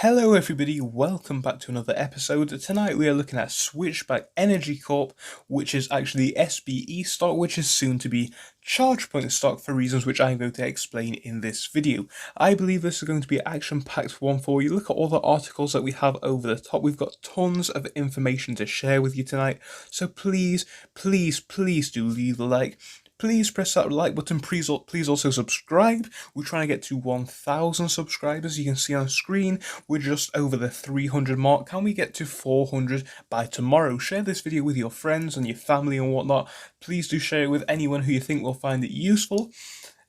Hello everybody, welcome back to another episode. Tonight we are looking at Switchback Energy Corp, which is actually SBE stock, which is soon to be ChargePoint stock for reasons which I'm going to explain in this video. I believe this is going to be an action-packed one for you. Look at all the articles that we have over the top. We've got tons of information to share with you tonight, so please do leave a like. Please press that like button. Please also subscribe. We're trying to get to 1,000 subscribers. You can see on the screen, we're just over the 300 mark. Can we get to 400 by tomorrow? Share this video with your friends and your family and whatnot. Please do share it with anyone who you think will find it useful.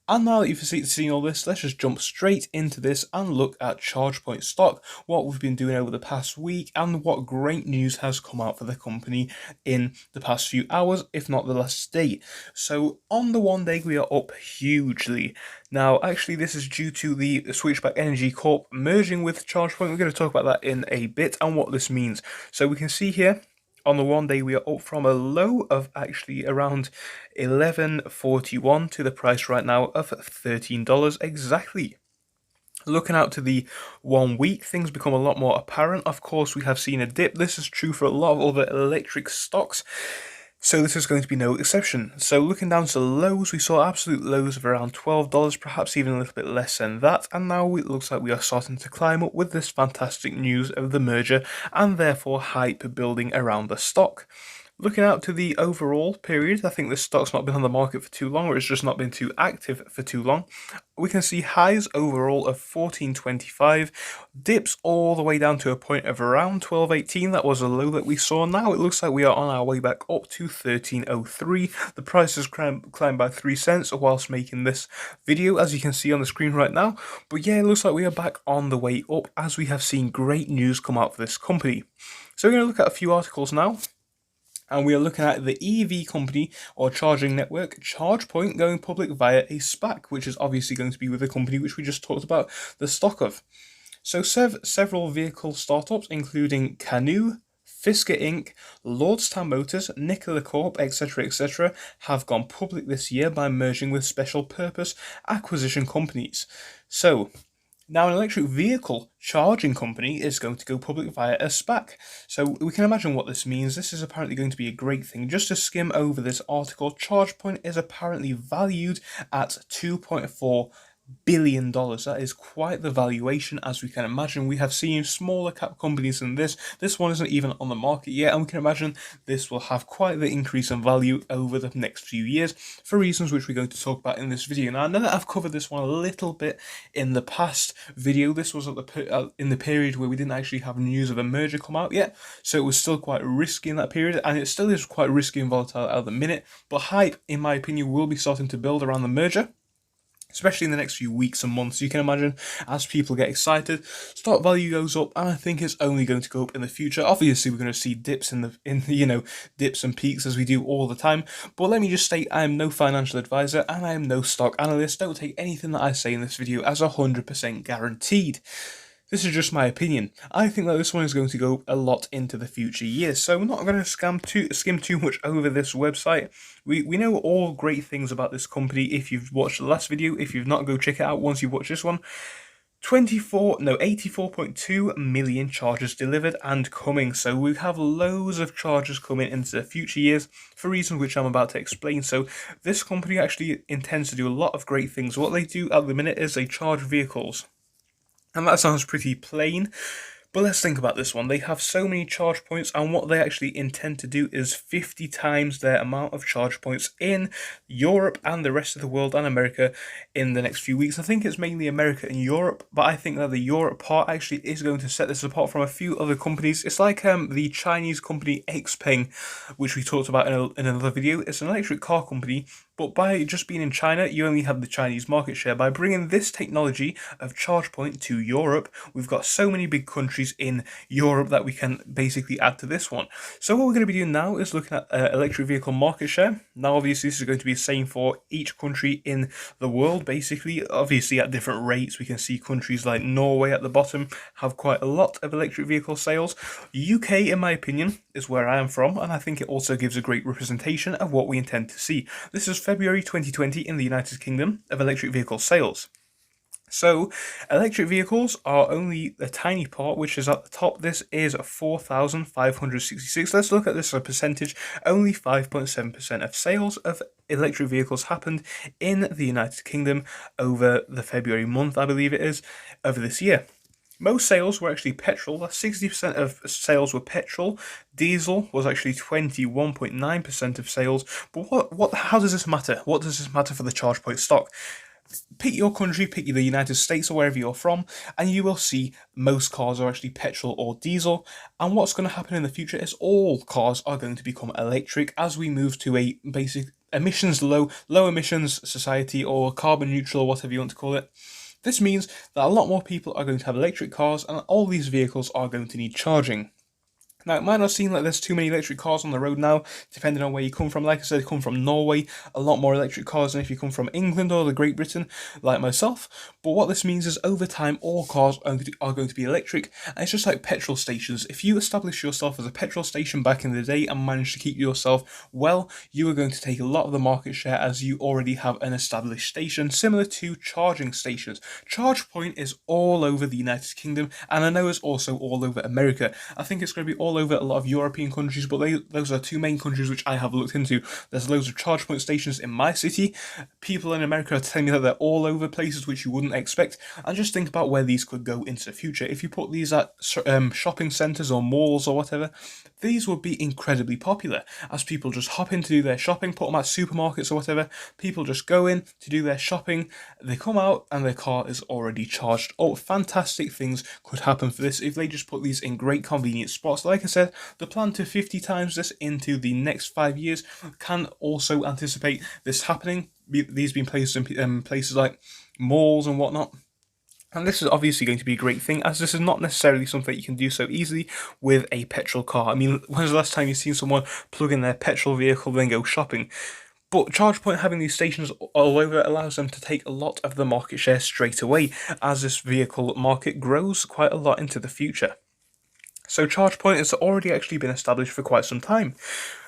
And now that you've seen all this, let's just jump straight into this and look at ChargePoint stock, what we've been doing over the past week, and what great news has come out for the company in the past few hours, if not the last day. So on the one day, we are up hugely. Now, actually, this is due to the Switchback Energy Corp merging with ChargePoint. We're going to talk about that in a bit and what this means. So we can see here, on the one day, we are up from a low of actually around $11.41 to the price right now of $13 exactly. Looking out to the 1 week, things become a lot more apparent. Of course, we have seen a dip. This is true for a lot of other electric stocks, so this is going to be no exception. So looking down to lows, we saw absolute lows of around $12, perhaps even a little bit less than that, and now it looks like we are starting to climb up with this fantastic news of the merger and therefore hype building around the stock. Looking out to the overall period, I think this stock's not been on the market for too long, or it's just not been too active for too long. We can see highs overall of 14.25, dips all the way down to a point of around 12.18. That was a low that we saw. Now it looks like we are on our way back up to 13.03. The price has climbed by 3 cents whilst making this video, as you can see on the screen right now. But yeah, it looks like we are back on the way up as we have seen great news come out for this company. So we're going to look at a few articles now. And we are looking at the EV company or charging network ChargePoint going public via a SPAC, which is obviously going to be with the company which we just talked about the stock of. So several vehicle startups, including Canoe, Fisker Inc., Lordstown Motors, Nikola Corp, etc., have gone public this year by merging with special purpose acquisition companies. So now, an electric vehicle charging company is going to go public via a SPAC. So we can imagine what this means. This is apparently going to be a great thing. Just to skim over this article, ChargePoint is apparently valued at $2.4 billion. That is quite the valuation, as we can imagine. We have seen smaller cap companies than this. This one isn't even on the market yet, and we can imagine this will have quite the increase in value over the next few years for reasons which we're going to talk about in this video. Now, I know that I've covered this one a little bit in the past video. This was in the period where we didn't actually have news of a merger come out yet, so it was still quite risky in that period, and it still is quite risky and volatile at the minute. But hype, in my opinion, will be starting to build around the merger, especially in the next few weeks and months. You can imagine, as people get excited, stock value goes up, and I think it's only going to go up in the future. Obviously, we're going to see dips dips and peaks as we do all the time. But let me just state, I am no financial advisor and I am no stock analyst. Don't take anything that I say in this video as 100% guaranteed. This is just my opinion. I think that this one is going to go a lot into the future years, so we're not going to skim too much over this website. We know all great things about this company. If you've watched the last video, if you've not, go check it out once you've watched this one. 84.2 million chargers delivered and coming. So we have loads of chargers coming into the future years for reasons which I'm about to explain. So this company actually intends to do a lot of great things. What they do at the minute is they charge vehicles. And that sounds pretty plain, but let's think about this one. They have so many charge points, and what they actually intend to do is 50 times their amount of charge points in Europe and the rest of the world and America in the next few weeks. I think it's mainly America and Europe, but I think that the Europe part actually is going to set this apart from a few other companies. It's like the Chinese company XPeng, which we talked about in another video. It's an electric car company, but by just being in China, you only have the Chinese market share. By bringing this technology of ChargePoint to Europe, we've got so many big countries in Europe that we can basically add to this one. So what we're going to be doing now is looking at electric vehicle market share. Now, obviously, this is going to be the same for each country in the world, basically. Obviously, at different rates, we can see countries like Norway at the bottom have quite a lot of electric vehicle sales. UK, in my opinion, is where I am from, and I think it also gives a great representation of what we intend to see. This is February 2020 in the United Kingdom of electric vehicle sales. So, electric vehicles are only a tiny part, which is at the top. This is 4,566. Let's look at this as a percentage. Only 5.7% of sales of electric vehicles happened in the United Kingdom over the February month, I believe it is, over this year. Most sales were actually petrol. That's 60% of sales were petrol. Diesel was actually 21.9% of sales. But how does this matter? What does this matter for the ChargePoint stock? Pick your country, pick the United States or wherever you're from, and you will see most cars are actually petrol or diesel. And what's going to happen in the future is all cars are going to become electric as we move to a basic emissions low emissions society, or carbon neutral, or whatever you want to call it. This means that a lot more people are going to have electric cars, and all these vehicles are going to need charging. Now, it might not seem like there's too many electric cars on the road now, depending on where you come from. Like I said, come from Norway, a lot more electric cars than if you come from England or the Great Britain, like myself. But what this means is, over time, all cars are going to be electric, and it's just like petrol stations. If you establish yourself as a petrol station back in the day and manage to keep yourself well, you are going to take a lot of the market share, as you already have an established station, similar to charging stations. ChargePoint is all over the United Kingdom, and I know it's also all over America. I think it's going to be all over a lot of European countries, but those are two main countries which I have looked into. There's loads of ChargePoint stations in my city. People in America are telling me that they're all over places which you wouldn't expect. And just think about where these could go into the future. If you put these at shopping centres or malls or whatever, these would be incredibly popular, as people just hop in to do their shopping, put them at supermarkets or whatever. People just go in to do their shopping, they come out and their car is already charged. Oh, fantastic things could happen for this if they just put these in great convenient spots. Like I said, the plan to 50 times this into the next 5 years can also anticipate this happening. These being placed in places like malls and whatnot. And this is obviously going to be a great thing, as this is not necessarily something you can do so easily with a petrol car. I mean, when's the last time you've seen someone plug in their petrol vehicle then go shopping? But ChargePoint having these stations all over allows them to take a lot of the market share straight away, as this vehicle market grows quite a lot into the future. So ChargePoint has already actually been established for quite some time.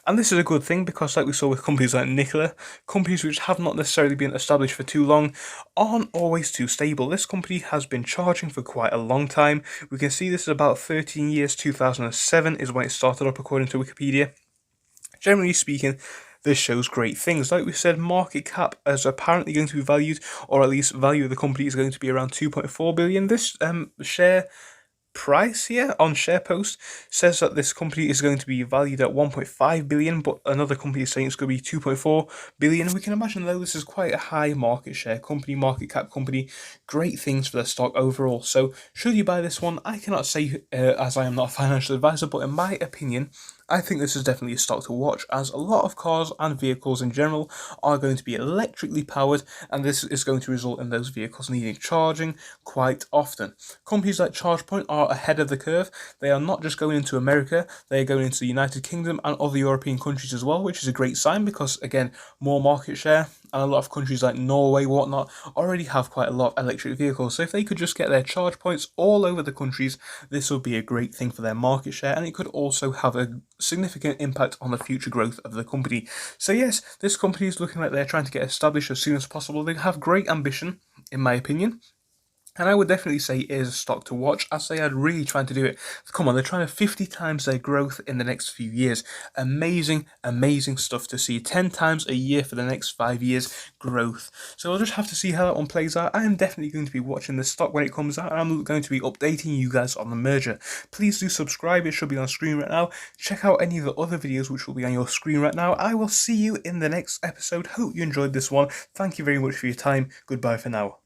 And this is a good thing, because like we saw with companies like Nikola, companies which have not necessarily been established for too long aren't always too stable. This company has been charging for quite a long time. We can see this is about 13 years, 2007 is when it started up according to Wikipedia. Generally speaking, this shows great things. Like we said, market cap is apparently going to be valued, or at least value of the company is going to be around 2.4 billion. This share price here on SharePost says that this company is going to be valued at 1.5 billion, but another company is saying it's going to be 2.4 billion. We can imagine, though, this is quite a high market share company, market cap company. Great things for the stock overall. So should you buy this one? I cannot say, as I am not a financial advisor, but in my opinion, I think this is definitely a stock to watch, as a lot of cars and vehicles in general are going to be electrically powered, and this is going to result in those vehicles needing charging quite often. Companies like ChargePoint are ahead of the curve. They are not just going into America, they are going into the United Kingdom and other European countries as well, which is a great sign, because again, more market share, and a lot of countries like Norway, whatnot, already have quite a lot of electric vehicles. So if they could just get their charge points all over the countries, this would be a great thing for their market share, and it could also have a significant impact on the future growth of the company. So yes, this company is looking like they're trying to get established as soon as possible. They have great ambition, in my opinion. And I would definitely say it is a stock to watch, as they are really trying to do it. Come on, they're trying to 50 times their growth in the next few years. Amazing, amazing stuff to see. 10 times a year for the next 5 years growth. So we'll just have to see how that one plays out. I am definitely going to be watching this stock when it comes out, and I'm going to be updating you guys on the merger. Please do subscribe, it should be on screen right now. Check out any of the other videos which will be on your screen right now. I will see you in the next episode. Hope you enjoyed this one. Thank you very much for your time. Goodbye for now.